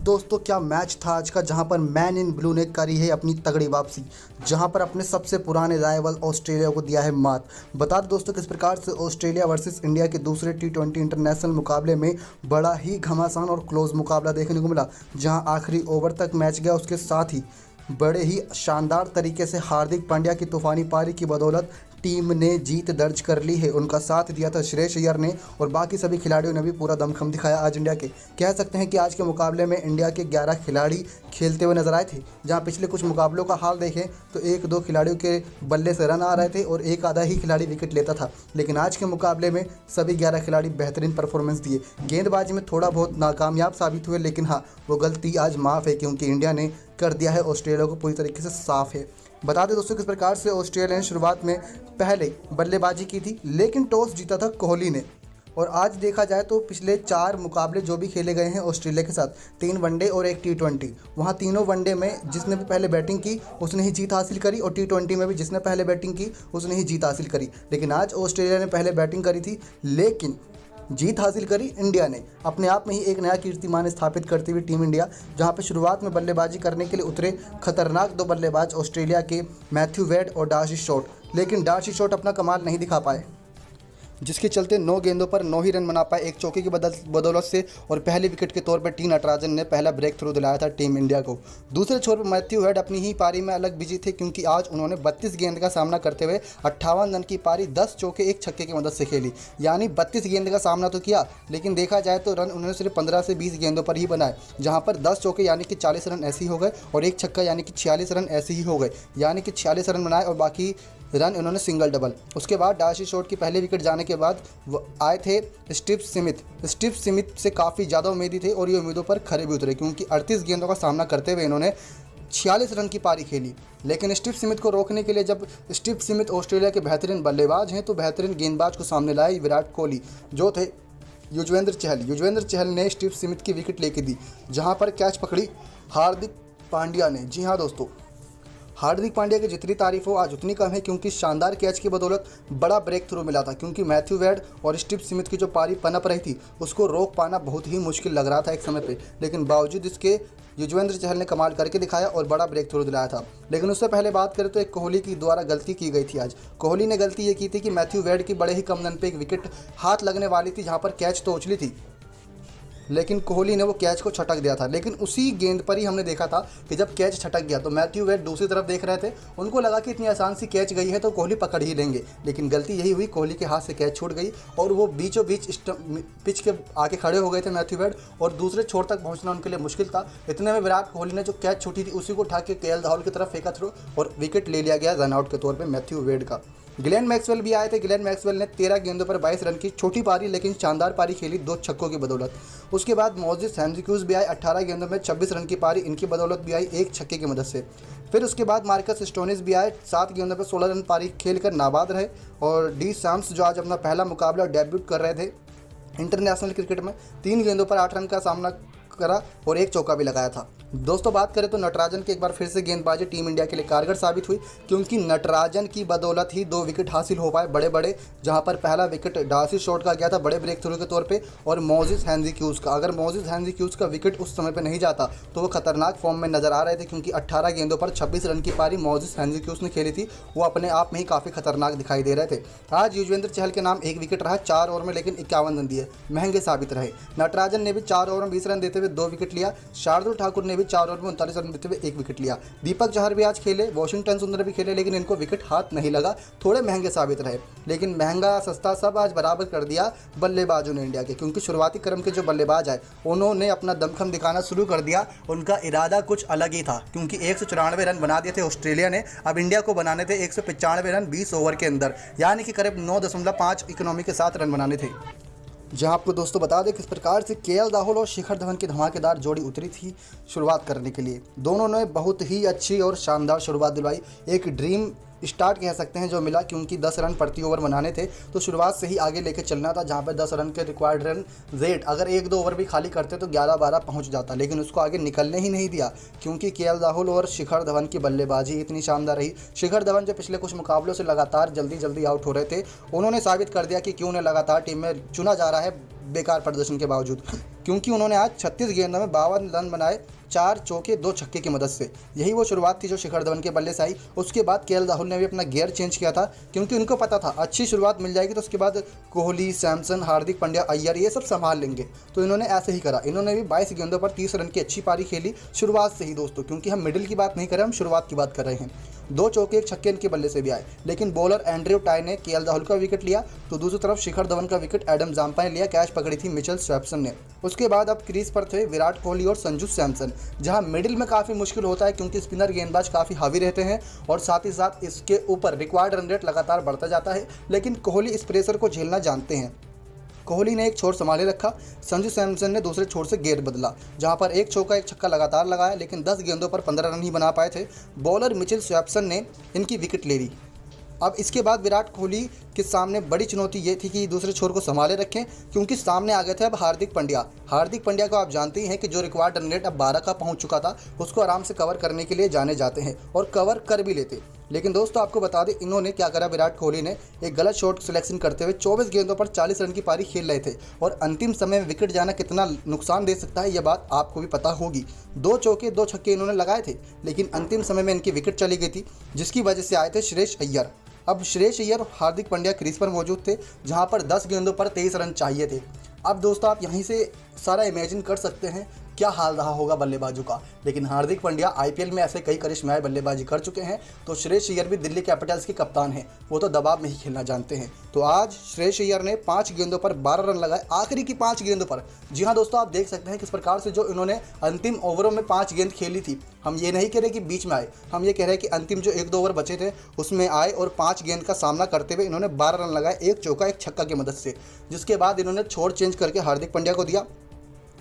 दोस्तों क्या मैच था आज का, जहां पर मैन इन ब्लू ने करी है अपनी तगड़ी वापसी। जहां पर अपने सबसे पुराने राइवल ऑस्ट्रेलिया को दिया है मात। बता दें दोस्तों किस प्रकार से ऑस्ट्रेलिया वर्सेस इंडिया के दूसरे T20 इंटरनेशनल मुकाबले में बड़ा ही घमासान और क्लोज मुकाबला देखने को मिला, जहां आखिरी ओवर तक मैच गया। उसके साथ ही बड़े ही शानदार तरीके से हार्दिक पांड्या की तूफानी पारी की बदौलत टीम ने जीत दर्ज कर ली है। उनका साथ दिया था श्रेयस अय्यर ने और बाकी सभी खिलाड़ियों ने भी पूरा दमखम दिखाया आज इंडिया के। कह सकते हैं कि आज के मुकाबले में इंडिया के 11 खिलाड़ी खेलते हुए नजर आए थे। जहां पिछले कुछ मुकाबलों का हाल देखें तो एक दो खिलाड़ियों के बल्ले से रन आ रहे थे और एक आधा ही खिलाड़ी विकेट लेता था, लेकिन आज के मुकाबले में सभी 11 खिलाड़ी बेहतरीन परफॉर्मेंस दिए। गेंदबाजी में थोड़ा बहुत नाकामयाब साबित हुए, लेकिन हाँ, वो गलती आज माफ़ है क्योंकि इंडिया ने कर दिया है ऑस्ट्रेलिया को पूरी तरीके से साफ है। बता दें दोस्तों किस प्रकार से ऑस्ट्रेलिया ने शुरुआत में पहले बल्लेबाजी की थी, लेकिन टॉस जीता था कोहली ने। और आज देखा जाए तो पिछले 4 मुकाबले जो भी खेले गए हैं ऑस्ट्रेलिया के साथ, 3 वनडे और 1 T20, वहाँ तीनों वनडे में जिसने भी पहले बैटिंग की उसने ही जीत हासिल करी और T20 में भी जिसने पहले बैटिंग की उसने ही जीत हासिल करी। लेकिन आज ऑस्ट्रेलिया ने पहले बैटिंग करी थी, लेकिन जीत हासिल करी इंडिया ने। अपने आप में ही एक नया कीर्तिमान स्थापित करती हुई टीम इंडिया, जहां पर शुरुआत में बल्लेबाजी करने के लिए उतरे खतरनाक 2 बल्लेबाज ऑस्ट्रेलिया के मैथ्यू वेड और डार्सी शॉट, लेकिन डार्सी शॉट अपना कमाल नहीं दिखा पाए, जिसके चलते 9 गेंदों पर 9 ही रन बना पाए एक चौके की बदौलत से। और पहले विकेट के तौर पर टी नटराजन ने पहला ब्रेक थ्रू दिलाया था टीम इंडिया को। दूसरे छोर पर मैथ्यू हेड अपनी ही पारी में अलग बिजी थे, क्योंकि आज उन्होंने 32 गेंद का सामना करते हुए 58 रन की पारी 10 चौके 1 छक्के की मदद से खेली। यानी 32 गेंद का सामना तो किया, लेकिन देखा जाए तो रन उन्होंने सिर्फ 15 से 20 गेंदों पर ही बनाए, जहाँ पर 10 चौके यानी कि 40 रन ऐसे ही हो गए और 1 छक्का यानी कि 46 रन ऐसे ही हो गए। यानी कि 46 रन बनाए और बाकी रन उन्होंने सिंगल डबल। उसके बाद डार्सी शॉट की पहले विकेट जाने के बाद आए थे स्टीव स्मिथ से काफ़ी ज़्यादा उम्मीदी थी और ये उम्मीदों पर खरे भी उतरे, क्योंकि 38 गेंदों का सामना करते हुए इन्होंने 46 रन की पारी खेली। लेकिन स्टीव स्मिथ को रोकने के लिए, जब स्टीव स्मिथ ऑस्ट्रेलिया के बेहतरीन बल्लेबाज हैं, तो बेहतरीन गेंदबाज को सामने लाए विराट कोहली, जो थे युजवेंद्र चहल ने स्टीव स्मिथ की विकेट लेके दी, जहाँ पर कैच पकड़ी हार्दिक पांड्या ने। जी हाँ दोस्तों, हार्दिक पांड्या की जितनी तारीफ हो आज उतनी कम है, क्योंकि शानदार कैच की बदौलत बड़ा ब्रेक थ्रू मिला था। क्योंकि मैथ्यू वेड और स्टीव स्मिथ की जो पारी पनप रही थी उसको रोक पाना बहुत ही मुश्किल लग रहा था एक समय पे, लेकिन बावजूद इसके युजवेंद्र चहल ने कमाल करके दिखाया और बड़ा ब्रेक थ्रू दिलाया था। लेकिन उससे पहले बात करें तो एक कोहली की द्वारा गलती की गई थी आज। कोहली ने गलती ये की थी कि मैथ्यू वेड की बड़े ही कम रन पे एक विकेट हाथ लगने वाली थी, जहाँ पर कैच तो उछली थी, लेकिन कोहली ने वो कैच को छटक दिया था। लेकिन उसी गेंद पर ही हमने देखा था कि जब कैच छटक गया तो मैथ्यू वेड दूसरी तरफ देख रहे थे, उनको लगा कि इतनी आसान सी कैच गई है तो कोहली पकड़ ही लेंगे, लेकिन गलती यही हुई, कोहली के हाथ से कैच छूट गई और वो बीचों बीच पिच के आके खड़े हो गए थे मैथ्यू वेड, और दूसरे छोर तक पहुंचना उनके लिए मुश्किल था। इतने में विराट कोहली ने जो कैच छूटी थी उसी को उठा के KL राहुल की तरफ फेंका थ्रू और विकेट ले लिया गया रनआउट के तौर पर मैथ्यू वेड का। ग्लेन मैक्सवेल भी आए थे। ग्लेन मैक्सवेल ने 13 गेंदों पर 22 रन की छोटी पारी लेकिन शानदार पारी खेली 2 छक्कों की बदौलत। उसके बाद मोजिस हैंड्रिक्स भी आए, 18 गेंदों में 26 रन की पारी इनकी बदौलत भी आई 1 छक्के की मदद से। फिर उसके बाद मार्कस स्टोनिस भी आए, 7 गेंदों पर 16 रन पारी खेलकर नाबाद रहे। और डी सैम्स जो आज अपना पहला मुकाबला डेब्यूट कर रहे थे इंटरनेशनल क्रिकेट में, 3 गेंदों पर 8 रन का सामना करा और 1 चौका भी लगाया था। दोस्तों बात करें तो नटराजन की एक बार फिर से गेंदबाजी टीम इंडिया के लिए कारगर साबित हुई, क्योंकि नटराजन की बदौलत ही 2 विकेट हासिल हो पाए बड़े, जहां पर पहला विकेट डार्सी शॉट का गया था बड़े ब्रेक थ्रू के तौर पे और मोजिस हैंड्रिक्स का। अगर मोजिस हैंड्रिक्स का विकेट उस समय पे नहीं जाता तो वो खतरनाक फॉर्म में नजर आ रहे थे, क्योंकि 18 गेंदों पर 26 रन की पारी मोजिस हैंड्रिक्स ने खेली थी। वो अपने आप में ही काफ़ी खतरनाक दिखाई दे रहे थे। आज युजवेंद्र चहल के नाम 1 विकेट रहा 4 ओवर में, लेकिन 51 रन दिए, महंगे साबित रहे। नटराजन ने भी 4 ओवर में 20 रन देते हुए 2 विकेट लिया। शार्दुल ठाकुर ने भी 4 ओवर में 39 रन देते हुए 1 विकेट लिया। दीपक चहर भी आज खेले, वॉशिंगटन सुंदर भी खेले, लेकिन इनको विकेट हाथ नहीं लगा, थोड़े महंगे साबित रहे। लेकिन महंगा सस्ता सब आज बराबर कर दिया बल्लेबाजों ने इंडिया के, क्योंकि शुरुआती क्रम के जो बल्लेबाज आए उन्होंने अपना दमखम दिखाना शुरू कर दिया। उनका इरादा कुछ अलग ही था, क्योंकि 194 रन बना दिए थे ऑस्ट्रेलिया ने, अब इंडिया को बनाने थे 195 रन 20 ओवर के अंदर, यानी कि करीब 9.5 इकोनॉमी के साथ रन बनाने थे। जहां आपको दोस्तों बता दें किस प्रकार से KL राहुल और शिखर धवन की धमाकेदार जोड़ी उतरी थी शुरुआत करने के लिए। दोनों ने बहुत ही अच्छी और शानदार शुरुआत दिलवाई। एक ड्रीम स्टार्ट कह सकते हैं जो मिला, क्योंकि 10 रन प्रति ओवर बनाने थे तो शुरुआत से ही आगे लेके चलना था, जहां पर 10 रन के रिक्वायर्ड रन रेट अगर 1-2 ओवर भी खाली करते तो 11-12 पहुंच जाता, लेकिन उसको आगे निकलने ही नहीं दिया, क्योंकि KL राहुल और शिखर धवन की बल्लेबाजी इतनी शानदार रही। शिखर धवन जो पिछले कुछ मुकाबलों से लगातार जल्दी आउट हो रहे थे, उन्होंने साबित कर दिया कि क्यों उन्हें लगातार टीम में चुना जा रहा है बेकार प्रदर्शन के बावजूद, क्योंकि उन्होंने आज 36 गेंदों में 52 रन बनाए, 4 चौके 2 छक्के की मदद से। यही वो शुरुआत थी जो शिखर धवन के बल्ले से आई। उसके बाद केएल राहुल ने भी अपना गियर चेंज किया था, क्योंकि उनको पता था अच्छी शुरुआत मिल जाएगी तो उसके बाद कोहली, सैमसन, हार्दिक पांड्या, अय्यर ये सब संभाल लेंगे। तो इन्होंने ऐसे ही करा। इन्होंने भी 22 गेंदों पर 30 रन की अच्छी पारी खेली शुरुआत से ही दोस्तों, क्योंकि हम मिडिल की बात नहीं कर रहे, हम शुरुआत की बात कर रहे हैं। 2 चौके 1 छक्के इनके बल्ले से भी आए, लेकिन बॉलर एंड्रयू टाई ने केएल राहुल का विकेट लिया, तो दूसरी तरफ शिखर धवन का विकेट एडम जाम्पा ने लिया। कैच पकड़ी थी मिचेल स्वैप्सन ने। उसके बाद अब क्रीज पर थे विराट कोहली और संजू सैमसन, जहां मिडिल में काफ़ी मुश्किल होता है क्योंकि स्पिनर गेंदबाज काफ़ी हावी रहते हैं और साथ ही साथ इसके ऊपर रिक्वायर्ड रन रेट लगातार बढ़ता जाता है, लेकिन कोहली इस प्रेशर को झेलना जानते हैं। कोहली ने एक छोर संभाले रखा, संजू सैमसन ने दूसरे छोर से गेंद बदला, जहां पर 1 चौका 1 छक्का लगातार लगाया, लेकिन 10 गेंदों पर 15 रन ही बना पाए थे। बॉलर मिचेल स्वैप्सन ने इनकी विकेट ले ली। अब इसके बाद विराट कोहली के सामने बड़ी चुनौती ये थी कि दूसरे छोर को संभाले रखें, क्योंकि सामने आ गए थे अब हार्दिक पांड्या। हार्दिक पांड्या को आप जानते ही हैं कि जो रिक्वायर्ड रन रेट अब 12 का पहुंच चुका था, उसको आराम से कवर करने के लिए जाने जाते हैं और कवर कर भी लेते। लेकिन दोस्तों आपको बता दें, इन्होंने क्या करा, विराट कोहली ने एक गलत शॉट सिलेक्शन करते हुए 24 गेंदों पर 40 रन की पारी खेल रहे थे, और अंतिम समय में विकेट जाना कितना नुकसान दे सकता है यह बात आपको भी पता होगी। 2 चौके 2 छक्के इन्होंने लगाए थे, लेकिन अंतिम समय में इनकी विकेट चली गई थी, जिसकी वजह से आए थे श्रेयस अय्यर। अब श्रेयस अय्यर और हार्दिक पांड्या क्रीज पर मौजूद थे, जहां पर 10 गेंदों पर 23 रन चाहिए थे। अब दोस्तों आप यहीं से सारा इमेजिन कर सकते हैं क्या हाल रहा होगा बल्लेबाजों का। लेकिन हार्दिक पांड्या आईपीएल में ऐसे कई करिश्माई बल्लेबाजी कर चुके हैं, तो श्रेयस अय्यर भी दिल्ली कैपिटल्स के कप्तान हैं, वो तो दबाव में ही खेलना जानते हैं। तो आज श्रेयस अय्यर ने 5 गेंदों पर 12 रन लगाए, आखिरी की 5 गेंदों पर। जी हाँ दोस्तों, आप देख सकते हैं किस प्रकार से जो इन्होंने अंतिम ओवरों में 5 गेंद खेली थी। हम ये नहीं कह रहे कि बीच में आए, हम ये कह रहे हैं कि अंतिम जो 1-2 ओवर बचे थे उसमें आए और 5 गेंद का सामना करते हुए इन्होंने 12 रन लगाए, 1 चौका 1 छक्का की मदद से। जिसके बाद इन्होंने छोड़ चेंज करके हार्दिक पांड्या को दिया।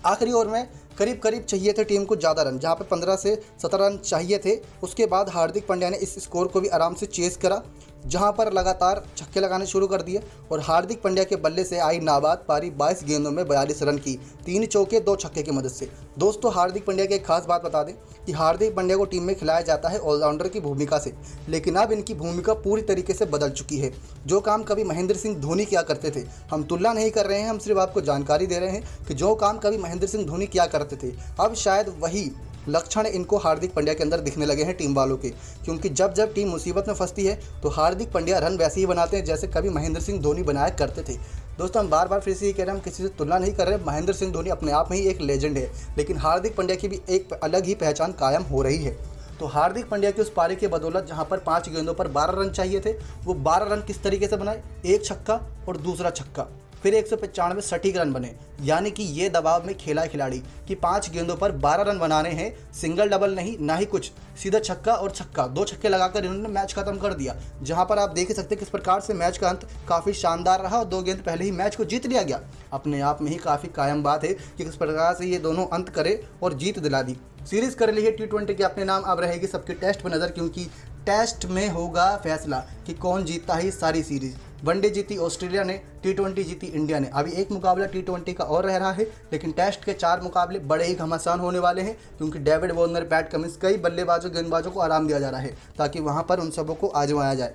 आखिरी ओवर में करीब करीब चाहिए थे टीम को ज़्यादा रन, जहां पर 15 से 17 रन चाहिए थे। उसके बाद हार्दिक पांड्या ने इस स्कोर को भी आराम से चेस करा, जहां पर लगातार छक्के लगाने शुरू कर दिए, और हार्दिक पांड्या के बल्ले से आई नाबाद पारी 22 गेंदों में 42 रन की, 3 चौके 2 छक्के की मदद से। दोस्तों हार्दिक पांड्या की एक खास बात बता दें कि हार्दिक पांड्या को टीम में खिलाया जाता है ऑलराउंडर की भूमिका से, लेकिन अब इनकी भूमिका पूरी तरीके से बदल चुकी है। जो काम कभी महेंद्र सिंह धोनी किया करते थे, हम तुलना नहीं कर रहे हैं, हम सिर्फ आपको जानकारी दे रहे हैं कि जो काम कभी महेंद्र सिंह धोनी किया करते थे, अब शायद वही लक्षण इनको हार्दिक पांड्या के अंदर दिखने लगे हैं टीम वालों के। क्योंकि जब जब टीम मुसीबत में फंसती है तो हार्दिक पांड्या रन वैसे ही बनाते हैं जैसे कभी महेंद्र सिंह धोनी बनाया करते थे। दोस्तों हम बार बार फिर से ये कह रहे हैं, हम किसी से तुलना नहीं कर रहे। महेंद्र सिंह धोनी अपने आप में ही एक लेजेंड है, लेकिन हार्दिक पांड्या की भी एक अलग ही पहचान कायम हो रही है। तो हार्दिक पांड्या की उस पारी के बदौलत जहां पर 5 गेंदों पर 12 रन चाहिए थे, वो 12 रन किस तरीके से बनाए, 1 छक्का और दूसरा छक्का, फिर 195 सटीक रन बने। यानी कि ये दबाव में खेला खिलाड़ी कि 5 गेंदों पर 12 रन बनाने हैं, सिंगल डबल नहीं, ना ही कुछ, सीधा छक्का और छक्का, 2 छक्के लगाकर इन्होंने मैच खत्म कर दिया। जहां पर आप देख ही सकते हैं किस प्रकार से मैच का अंत काफ़ी शानदार रहा और 2 गेंद पहले ही मैच को जीत लिया गया। अपने आप में ही काफ़ी कायम बात है कि किस प्रकार से ये दोनों अंत करे और जीत दिला दी। सीरीज़ कर ली है T20 के अपने नाम, अब रहेगी सबकी टेस्ट पर नज़र, क्योंकि टेस्ट में होगा फैसला कि कौन जीतता है सारी सीरीज़। वनडे जीती ऑस्ट्रेलिया ने, T20 जीती इंडिया ने। अभी एक मुकाबला T20 का और रह रहा है, लेकिन टेस्ट के 4 मुकाबले बड़े ही घमासान होने वाले हैं, क्योंकि डेविड वॉर्नर, पैट कमिंस, कई बल्लेबाजों गेंदबाजों को आराम दिया जा रहा है ताकि वहां पर उन सबों को आजमाया जाए।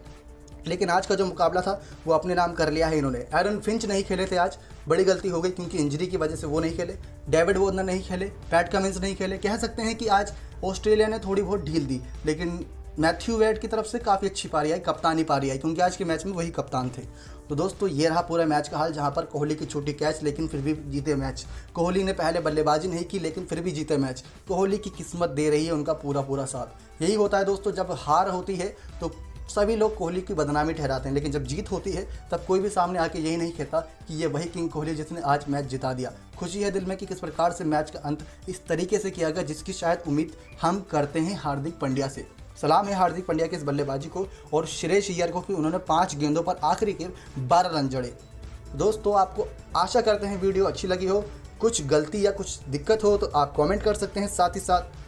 लेकिन आज का जो मुकाबला था वो अपने नाम कर लिया है इन्होंने। एरन फिंच नहीं खेले थे आज, बड़ी गलती हो गई क्योंकि इंजरी की वजह से वो नहीं खेले। डेविड वॉर्नर नहीं खेले, पैट कमिंस नहीं खेले। कह सकते हैं कि आज ऑस्ट्रेलिया ने थोड़ी बहुत ढील दी, लेकिन मैथ्यू वेड की तरफ से काफ़ी अच्छी पारी आई, कप्तानी पारी आई, क्योंकि आज के मैच में वही कप्तान थे। तो दोस्तों ये रहा पूरा मैच का हाल, जहां पर कोहली की छोटी कैच लेकिन फिर भी जीते मैच। कोहली ने पहले बल्लेबाजी नहीं की लेकिन फिर भी जीते मैच। कोहली की किस्मत दे रही है उनका पूरा पूरा साथ। यही होता है दोस्तों, जब हार होती है तो सभी लोग कोहली की बदनामी ठहराते हैं, लेकिन जब जीत होती है तब कोई भी सामने आके यही नहीं कहता कि ये वही किंग कोहली जिसने आज मैच जिता दिया। खुशी है दिल में कि किस प्रकार से मैच का अंत इस तरीके से किया गया, जिसकी शायद उम्मीद हम करते हैं हार्दिक पांड्या से। सलाम है हार्दिक पांड्या के इस बल्लेबाजी को और श्रेयस अय्यर को कि उन्होंने 5 गेंदों पर आखिरी के 12 रन जड़े। दोस्तों आपको आशा करते हैं वीडियो अच्छी लगी हो, कुछ गलती या कुछ दिक्कत हो तो आप कमेंट कर सकते हैं। साथ ही साथ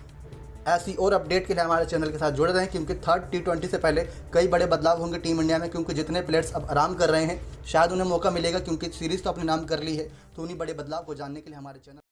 ऐसी और अपडेट के लिए हमारे चैनल के साथ जुड़े रहें, क्योंकि 3rd T20 से पहले कई बड़े बदलाव होंगे टीम इंडिया में, क्योंकि जितने प्लेयर्स अब आराम कर रहे हैं शायद उन्हें मौका मिलेगा, क्योंकि सीरीज़ तो अपने नाम कर ली है। तो उन्हीं बड़े बदलाव को जानने के लिए हमारे चैनल